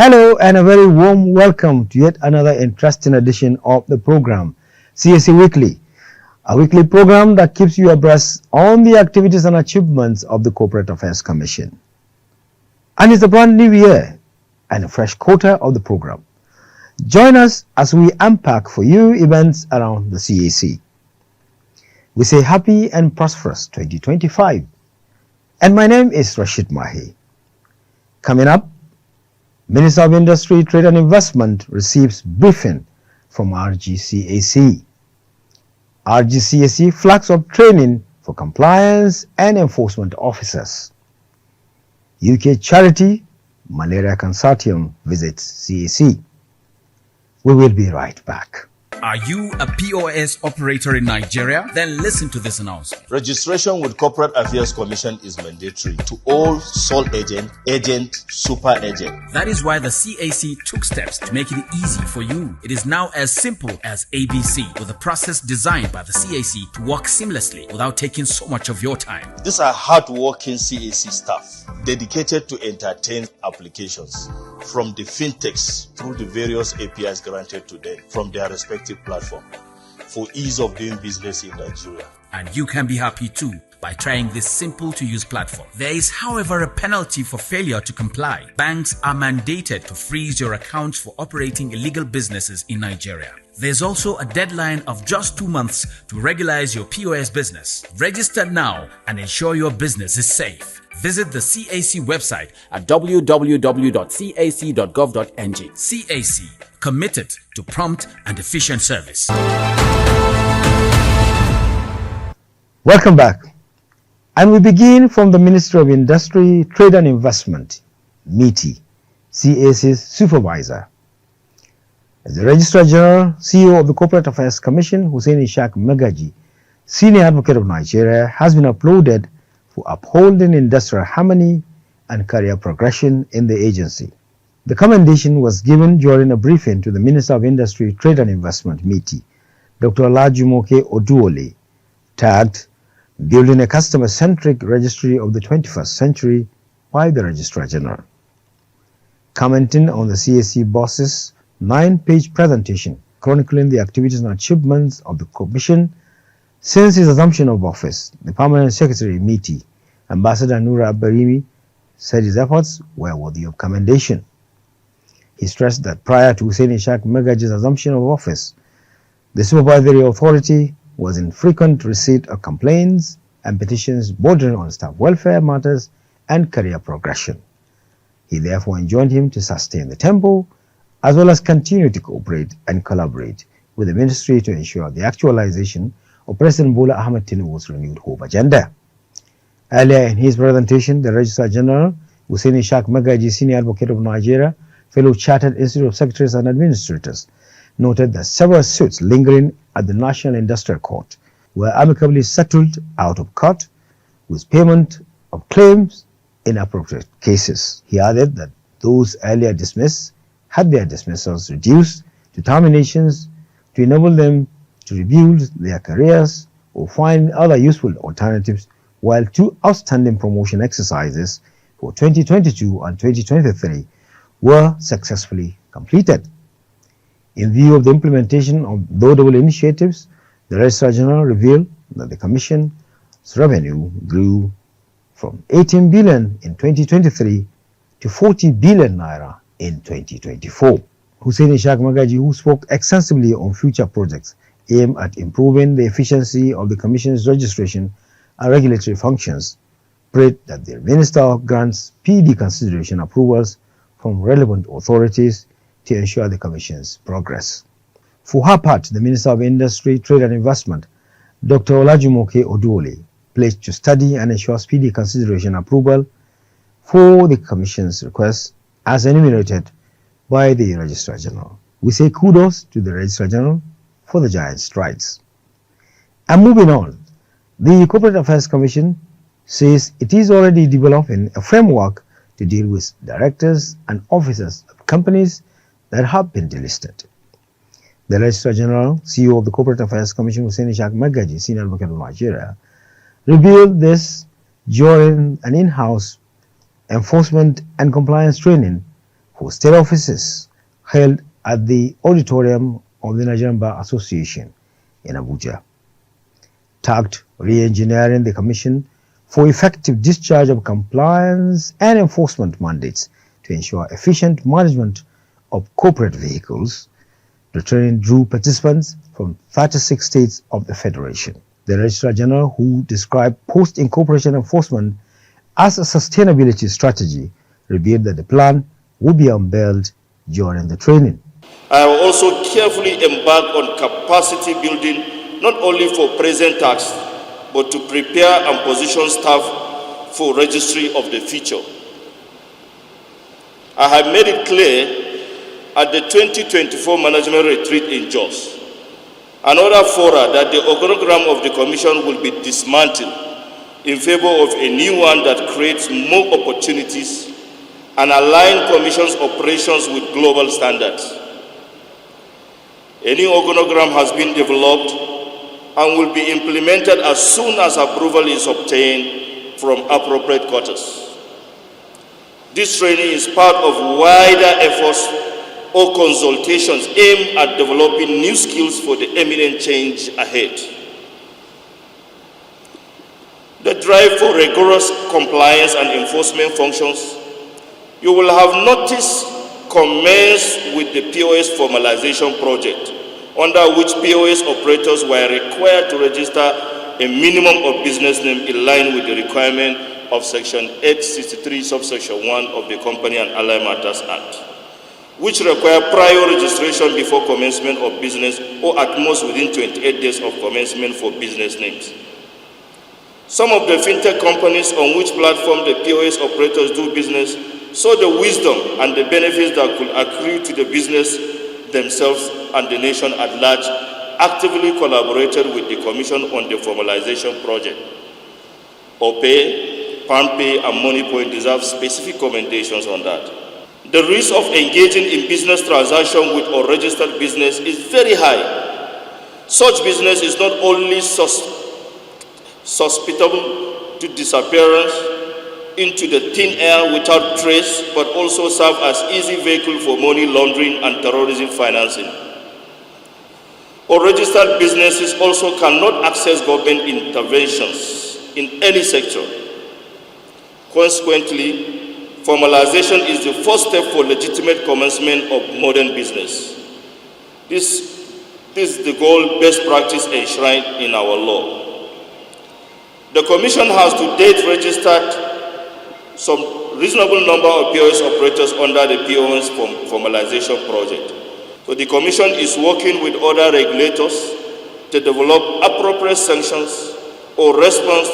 Hello and a very warm welcome to yet another interesting edition of the program, CAC Weekly, a weekly program that keeps you abreast on the activities and achievements of the Corporate Affairs Commission. And it's a brand new year and a fresh quarter of the program. Join us as we unpack for you events around the CAC. We say happy and prosperous 2025. And my name is Rashid Mahi. Coming up, Minister of Industry, Trade and Investment receives briefing from RGCAC. RGCAC flags up training for compliance and enforcement officers. UK charity Malaria Consortium visits CAC. We will be right back. Are you a POS operator in Nigeria? Then listen to this announcement. Registration with Corporate Affairs Commission is mandatory to all sole agent, super agent. That is why the CAC took steps to make it easy for you. It is now as simple as ABC, with a process designed by the CAC to work seamlessly without taking so much of your time. These are hard-working CAC staff dedicated to entertain applications from the fintechs through the various APIs granted to them from their respective platform for ease of doing business in Nigeria. And you can be happy too by trying this simple to use platform. There is, however, a penalty for failure to comply. Banks are mandated to freeze your accounts for operating illegal businesses in Nigeria. There's also a deadline of just 2 months to regularize your POS business. Register now and ensure your business is safe. Visit the CAC website at www.cac.gov.ng. CAC, committed to prompt and efficient service. Welcome back. And we begin from the Ministry of Industry, Trade and Investment, MITI, CAC's supervisor. As the Registrar General, CEO of the Corporate Affairs Commission, Hussein Cac Weekly, Senior Advocate of Nigeria, has been applauded for upholding industrial harmony and career progression in the agency. The commendation was given during a briefing to the Minister of Industry, Trade and Investment, MITI, Dr. Olajumoke Oduole, tagged Building a Customer-Centric Registry of the 21st Century by the Registrar General. Commenting on the CAC boss's 9-page presentation chronicling the activities and achievements of the Commission since his assumption of office, the Permanent Secretary, MITI, Ambassador Nura Barimi, said his efforts were worthy of commendation. He stressed that prior to Hussein Cac Weekly's assumption of office, the supervisory authority was in frequent receipt of complaints and petitions bordering on staff welfare matters and career progression. He therefore enjoined him to sustain the tempo as well as continue to cooperate and collaborate with the ministry to ensure the actualization of President Bola Ahmed Tinubu's renewed hope agenda. Earlier in his presentation, the Registrar General, Hussein Cac Weekly, Senior Advocate of Nigeria, fellow Chartered Institute of Secretaries and Administrators, noted that several suits lingering at the National Industrial Court were amicably settled out of court with payment of claims in appropriate cases. He added that those earlier dismissed had their dismissals reduced to terminations to enable them to rebuild their careers or find other useful alternatives, while 2 outstanding promotion exercises for 2022 and 2023 were successfully completed. In view of the implementation of laudable initiatives, the Registrar General revealed that the Commission's revenue grew from 18 billion in 2023 to 40 billion naira in 2024. Hussein Cac Weekly, who spoke extensively on future projects aimed at improving the efficiency of the Commission's registration and regulatory functions, prayed that the Minister grants PD consideration approvals from relevant authorities to ensure the Commission's progress. For her part, the Minister of Industry, Trade and Investment, Dr. Olajumoke Oduole, pledged to study and ensure speedy consideration approval for the Commission's request as enumerated by the Registrar General. We say kudos to the Registrar General for the giant strides. And moving on, the Corporate Affairs Commission says it is already developing a framework to deal with directors and officers of companies that have been delisted. The Registrar General, CEO of the Corporate Affairs Commission, Hussein Cac Weekly, Senior Advocate of Nigeria, revealed this during an in-house enforcement and compliance training for state offices held at the auditorium of the Nigerian Bar Association in Abuja. Tagged re-engineering the Commission for effective discharge of compliance and enforcement mandates to ensure efficient management of corporate vehicles. The training drew participants from 36 states of the Federation. The Registrar General, who described post-incorporation enforcement as a sustainability strategy, revealed that the plan would be unveiled during the training. I will also carefully embark on capacity building, not only for present tasks, but to prepare and position staff for registry of the future. I have made it clear at the 2024 Management Retreat in Jos, another fora, that the organogram of the Commission will be dismantled in favor of a new one that creates more opportunities and align Commission's operations with global standards. A new organogram has been developed and will be implemented as soon as approval is obtained from appropriate quarters. This training is part of wider efforts or consultations aimed at developing new skills for the imminent change ahead. The drive for rigorous compliance and enforcement functions, you will have noticed, commenced with the POS formalization project, under which POS operators were required to register a minimum of business name in line with the requirement of Section 863, subsection 1 of the Company and Allied Matters Act, which require prior registration before commencement of business or at most within 28 days of commencement for business names. Some of the fintech companies on which platform the POS operators do business saw the wisdom and the benefits that could accrue to the business themselves and the nation at large, actively collaborated with the Commission on the formalization project. OPay, PalmPay, and MoneyPoint deserve specific commendations on that. The risk of engaging in business transaction with unregistered business is very high. Such business is not only susceptible to disappearance into the thin air without trace, but also serve as easy vehicle for money laundering and terrorism financing. Unregistered businesses also cannot access government interventions in any sector. Consequently, formalization is the first step for legitimate commencement of modern business. This is the goal best practice enshrined in our law. The Commission has to date registered some reasonable number of POS operators under the POS formalization project. So the Commission is working with other regulators to develop appropriate sanctions or response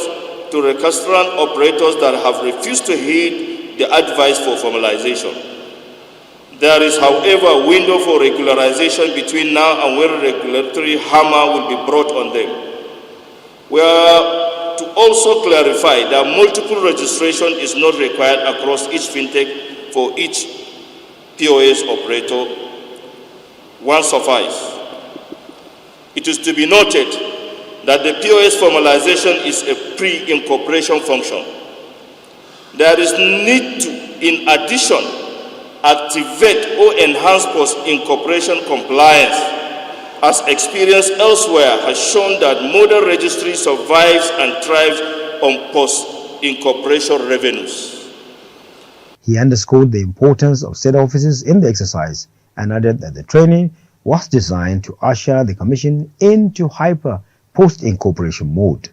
to recalcitrant operators that have refused to heed the advice for formalization. There is, however, a window for regularization between now and when regulatory hammer will be brought on them. We are to also clarify that multiple registration is not required across each fintech for each POS operator. One suffice. It is to be noted that the POS formalization is a pre-incorporation function. There is need to, in addition, activate or enhance post-incorporation compliance, as experience elsewhere has shown that modern registry survives and thrives on post-incorporation revenues. He underscored the importance of state offices in the exercise and added that the training was designed to usher the Commission into hyper post-incorporation mode.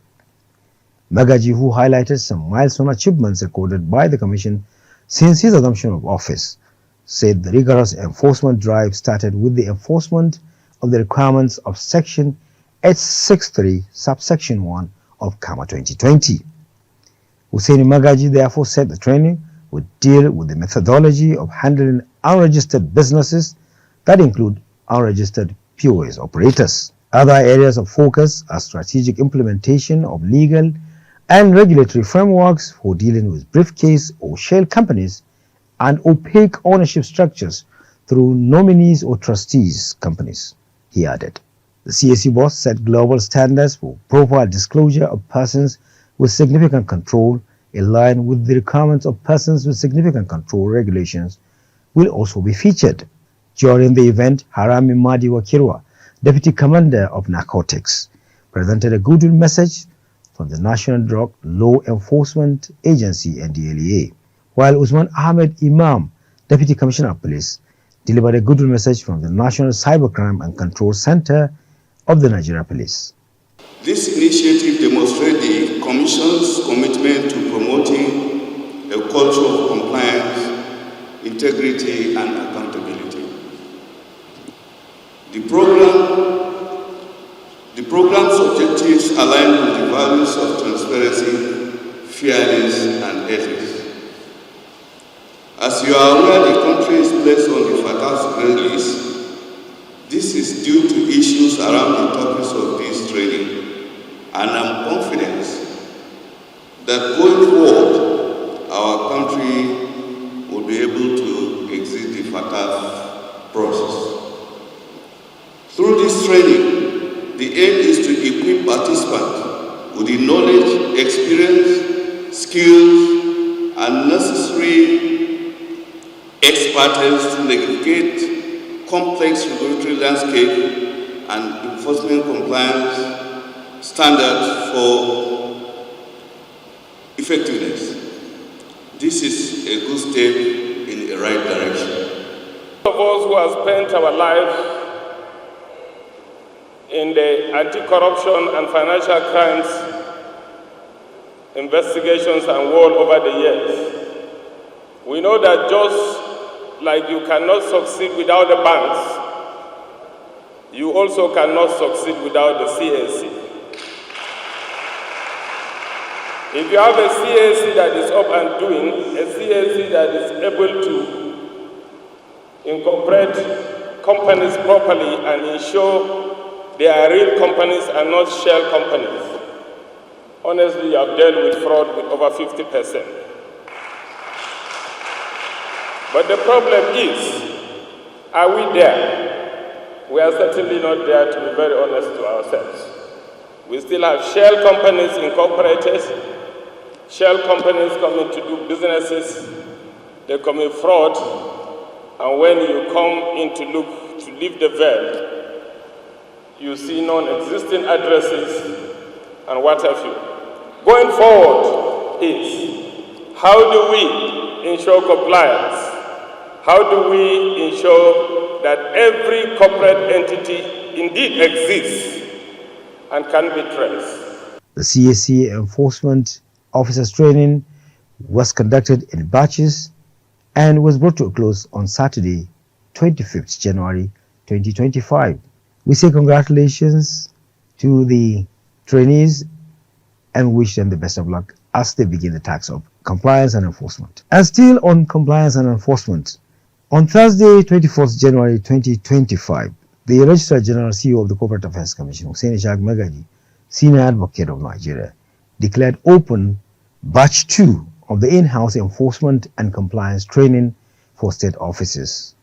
Magaji, who highlighted some milestone achievements recorded by the Commission since his assumption of office, said the rigorous enforcement drive started with the enforcement of the requirements of Section 863, subsection 1 of CAMA 2020. Hussein Magaji therefore said the training would deal with the methodology of handling unregistered businesses that include unregistered POS operators. Other areas of focus are strategic implementation of legal and regulatory frameworks for dealing with briefcase or shell companies and opaque ownership structures through nominees or trustees companies. He added, the CAC boss set global standards for proper disclosure of persons with significant control in line with the requirements of persons with significant control regulations will also be featured. During the event, Harami Madi Wakirwa, Deputy Commander of Narcotics, presented a goodwill message from the National Drug Law Enforcement Agency (NDLEA), while Usman Ahmed Imam, Deputy Commissioner of Police, delivered a goodwill message from the National Cybercrime and Control Center of the Nigeria Police. This initiative demonstrates the Commission's commitment to promoting a culture of compliance, integrity, and accountability. The program's objectives align with the values of transparency, fairness, and ethics. As you are aware, the country is placed on the FATF's grey list. This is due to issues around the topics of this training, and I'm confident that going forward, our country will be able to exit the FATF process. Through this training, the aim is to equip participants with the knowledge, experience, skills, and necessary expertise to navigate complex regulatory landscape and enforcement compliance standards for effectiveness. This is a good step in the right direction. Those of us who have spent our life in the anti-corruption and financial crimes investigations and work over the years, we know that just like you cannot succeed without the banks, you also cannot succeed without the CAC. If you have a CAC that is up and doing, a CAC that is able to incorporate companies properly and ensure they are real companies and not shell companies, honestly, you have dealt with fraud with over 50%. But the problem is, are we there? We are certainly not there, to be very honest to ourselves. We still have shell companies incorporated, shell companies coming to do businesses, they commit fraud, and when you come in to lift the veil, you see non-existing addresses and what have you. Going forward is, how do we ensure compliance? How do we ensure that every corporate entity indeed exists and can be traced? The CAC Enforcement Officers Training was conducted in batches and was brought to a close on Saturday, 25th January 2025. We say congratulations to the trainees and wish them the best of luck as they begin the task of compliance and enforcement. And still on compliance and enforcement, on Thursday, 24th January 2025, the Registrar General CEO of the Corporate Affairs Commission, Hussein Cac Weekly, Senior Advocate of Nigeria, declared open Batch 2 of the in-house enforcement and compliance training for state offices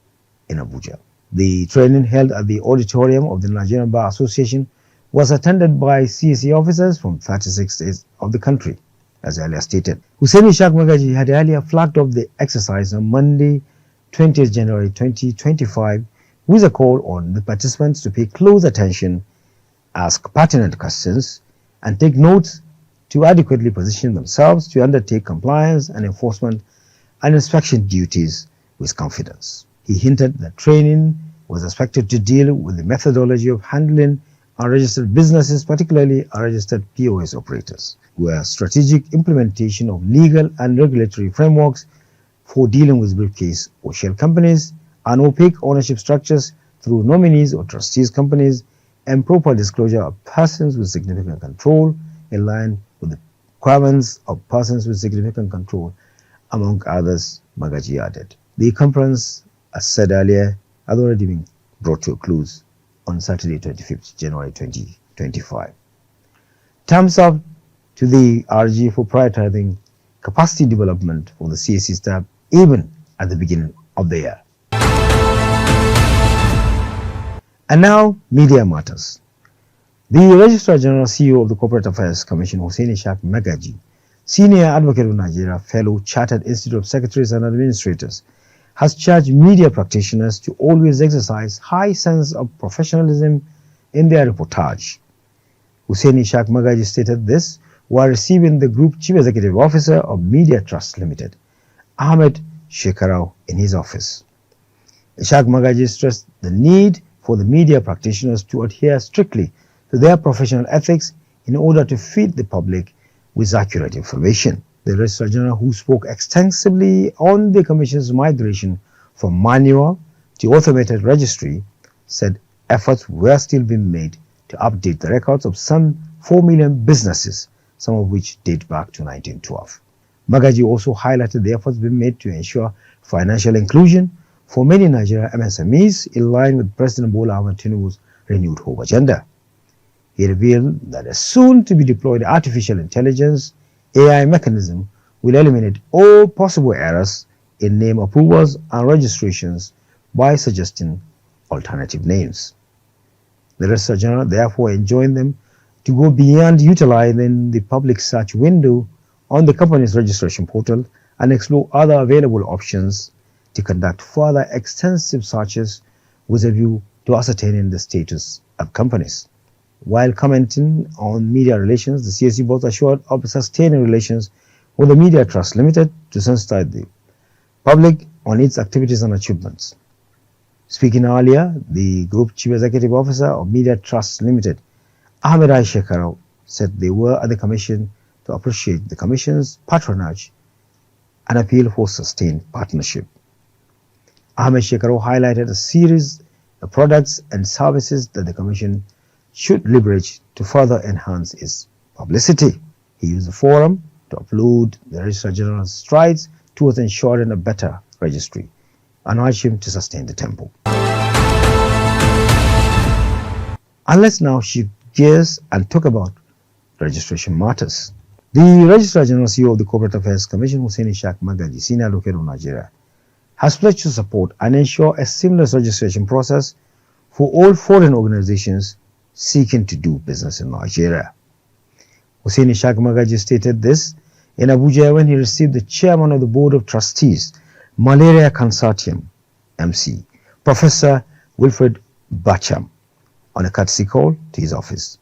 in Abuja. The training, held at the auditorium of the Nigerian Bar Association, was attended by CAC officers from 36 states of the country, as earlier stated. Hussein Cac Weekly had earlier flagged off the exercise on Monday, 20th January 2025, with a call on the participants to pay close attention, ask pertinent questions, and take notes to adequately position themselves to undertake compliance and enforcement and inspection duties with confidence. He hinted that training was expected to deal with the methodology of handling unregistered businesses, particularly unregistered POS operators, where strategic implementation of legal and regulatory frameworks for dealing with briefcase or shell companies, and opaque ownership structures through nominees or trustees companies, and proper disclosure of persons with significant control in line with the requirements of persons with significant control, among others, Magaji added. The conference, as said earlier, had already been brought to a close on Saturday, 25th January 2025. Thumbs up to the RG for prioritizing capacity development for the CAC staff even at the beginning of the year. And now, media matters. The Registrar General CEO of the Corporate Affairs Commission, Hussein Cac Weekly, Senior Advocate of Nigeria, Fellow Chartered Institute of Secretaries and Administrators, has charged media practitioners to always exercise high sense of professionalism in their reportage. Hussaini Cac Magaji stated this while receiving the Group Chief Executive Officer of Media Trust Limited, Ahmed Shekarau, in his office. Cac Magaji stressed the need for the media practitioners to adhere strictly to their professional ethics in order to feed the public with accurate information. The Registrar General, who spoke extensively on the Commission's migration from manual to automated registry, said efforts were still being made to update the records of some 4 million businesses, some of which date back to 1912. Magaji also highlighted the efforts being made to ensure financial inclusion for many Nigerian MSMEs in line with President Bola Ahmed Tinubu's renewed hope agenda. He revealed that a soon-to-be-deployed artificial intelligence AI mechanism will eliminate all possible errors in name approvals and registrations by suggesting alternative names. The Registrar General therefore enjoined them to go beyond utilizing the public search window on the company's registration portal and explore other available options to conduct further extensive searches with a view to ascertaining the status of companies. While commenting on media relations, the CAC board assured of sustaining relations with the Media Trust Limited to sensitize the public on its activities and achievements. Speaking earlier, the Group Chief Executive Officer of Media Trust Limited, Ahmed Shekarau, said they were at the Commission to appreciate the Commission's patronage and appeal for sustained partnership. Ahmed Shekarau highlighted a series of products and services that the Commission should leverage to further enhance its publicity. He used the forum to applaud the Registrar General's strides towards ensuring a better registry and urge him to sustain the tempo. And let's now shift gears and talk about registration matters. The Registrar General CEO of the Corporate Affairs Commission, Hussaini Cac Magaji, senior advocate of Nigeria, has pledged to support and ensure a seamless registration process for all foreign organizations seeking to do business in Nigeria. Hussaini Cac Magaji stated this in Abuja when he received the chairman of the Board of Trustees, Malaria Consortium, MC, Professor Wilfred Bacham, on a courtesy call to his office.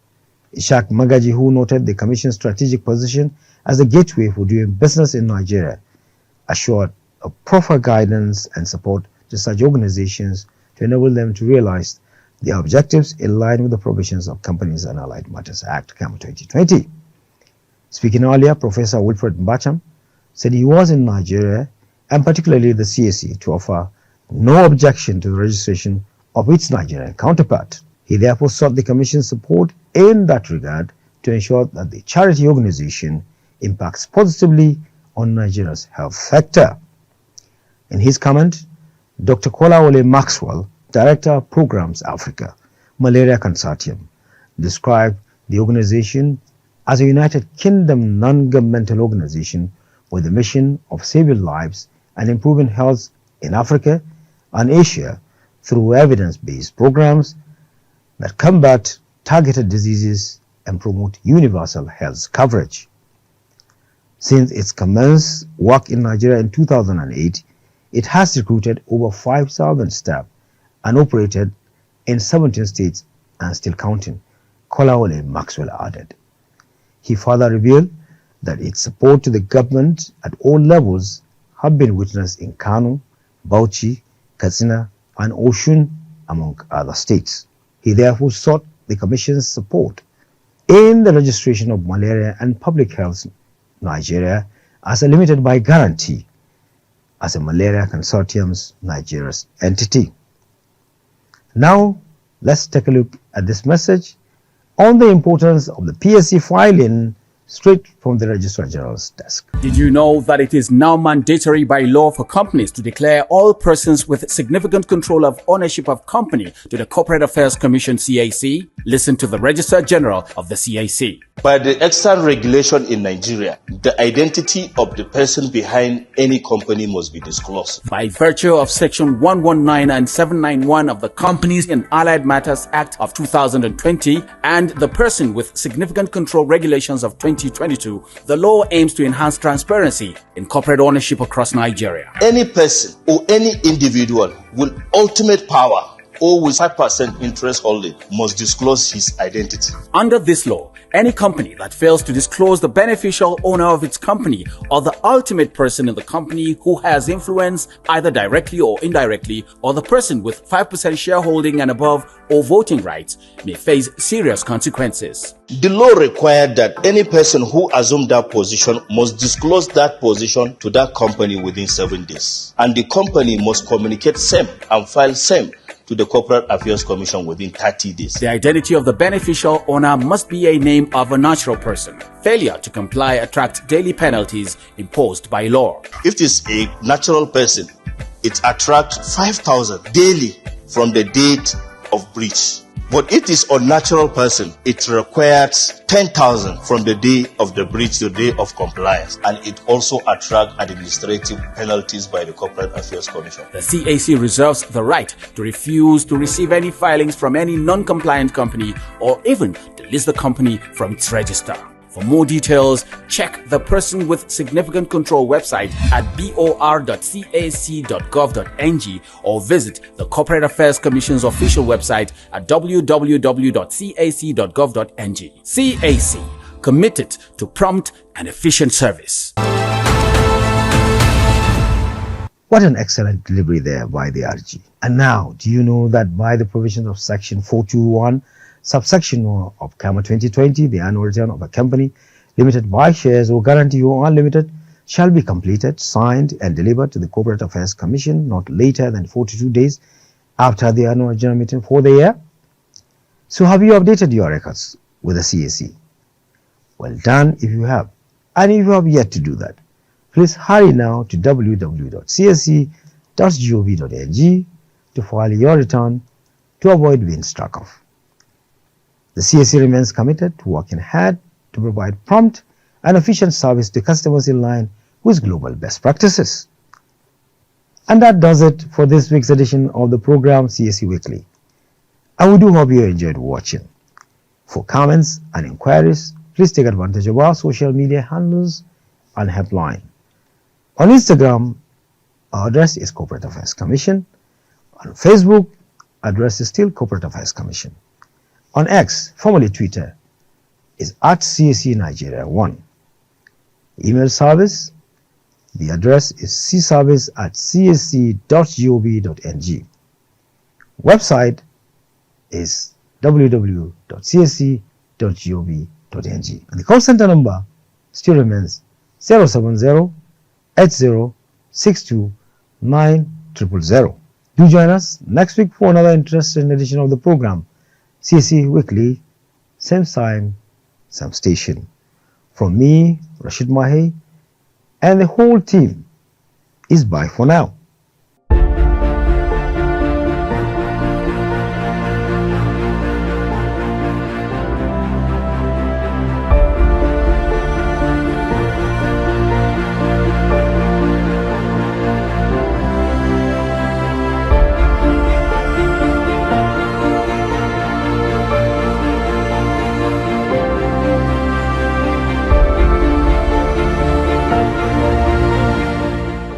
Cac Magaji, who noted the Commission's strategic position as a gateway for doing business in Nigeria, assured of proper guidance and support to such organizations to enable them to realize their objectives in line with the provisions of Companies and Allied Matters Act, CAM 2020. Speaking earlier, Professor Wilfred Bacham said he was in Nigeria and particularly the CAC to offer no objection to the registration of its Nigerian counterpart. He therefore sought the Commission's support in that regard to ensure that the charity organization impacts positively on Nigeria's health sector. In his comment, Dr. Kolawole Maxwell, Director of Programs Africa, Malaria Consortium, described the organization as a United Kingdom non-governmental organization with the mission of saving lives and improving health in Africa and Asia through evidence-based programs that combat targeted diseases and promote universal health coverage. Since its commenced work in Nigeria in 2008, it has recruited over 5,000 staff and operated in 17 states and still counting, Kolawole Maxwell added. He further revealed that its support to the government at all levels have been witnessed in Kano, Bauchi, Katsina, and Oshun, among other states. He therefore sought the Commission's support in the registration of malaria and public health Nigeria as a limited by guarantee as a Malaria Consortium's Nigeria's entity. Now, let's take a look at this message on the importance of the PSC filing straight from the Registrar General's desk. Did you know that it is now mandatory by law for companies to declare all persons with significant control of ownership of company to the Corporate Affairs Commission CAC? Listen to the Registrar General of the CAC. By the extant regulation in Nigeria, the identity of the person behind any company must be disclosed. By virtue of Section 119 and 791 of the Companies and Allied Matters Act of 2020 and the Person with Significant Control Regulations of 2020, 2022, the law aims to enhance transparency in corporate ownership across Nigeria. Any person or any individual with ultimate power or with 5% interest holding must disclose his identity. Under this law, any company that fails to disclose the beneficial owner of its company or the ultimate person in the company who has influence either directly or indirectly, or the person with 5% shareholding and above or voting rights may face serious consequences. The law required that any person who assumed that position must disclose that position to that company within 7 days. And the company must communicate same and file same to the Corporate Affairs Commission within 30 days. The identity of the beneficial owner must be a name of a natural person. Failure to comply attracts daily penalties imposed by law. If it is a natural person, it attracts 5,000 daily from the date of breach. But if it is a unnatural person, it requires 10,000 from the day of the breach to the day of compliance, and it also attracts administrative penalties by the Corporate Affairs Commission. The CAC reserves the right to refuse to receive any filings from any non-compliant company or even to list the company from its register. For more details, check the Person with Significant Control website at bor.cac.gov.ng or visit the Corporate Affairs Commission's official website at www.cac.gov.ng. CAC, committed to prompt and efficient service. What an excellent delivery there by the RG. And now, do you know that by the provisions of Section 421, Subsection 1 of CAMA 2020, the annual return of a company limited by shares or guarantee or unlimited shall be completed, signed and delivered to the Corporate Affairs Commission not later than 42 days after the annual general meeting for the year? So have you updated your records with the CAC? Well done if you have. And if you have yet to do that, please hurry now to www.cac.gov.ng to file your return to avoid being struck off. The CAC remains committed to working hard to provide prompt and efficient service to customers in line with global best practices. And that does it for this week's edition of the program CAC Weekly. And we do hope you enjoyed watching. For comments and inquiries, please take advantage of our social media handles and helpline. On Instagram, our address is Corporate Affairs Commission. On Facebook, address is still Corporate Affairs Commission. On X, formerly Twitter, is @CAC Nigeria 1. Email service, the address is cservice@cac.gov.ng. Website is www.cac.gov.ng. And the call center number still remains 070-8062-9000. Do join us next week for another interesting edition of the program CAC Weekly, same time, same station. From me, Rashid Mahe, and the whole team is bye for now.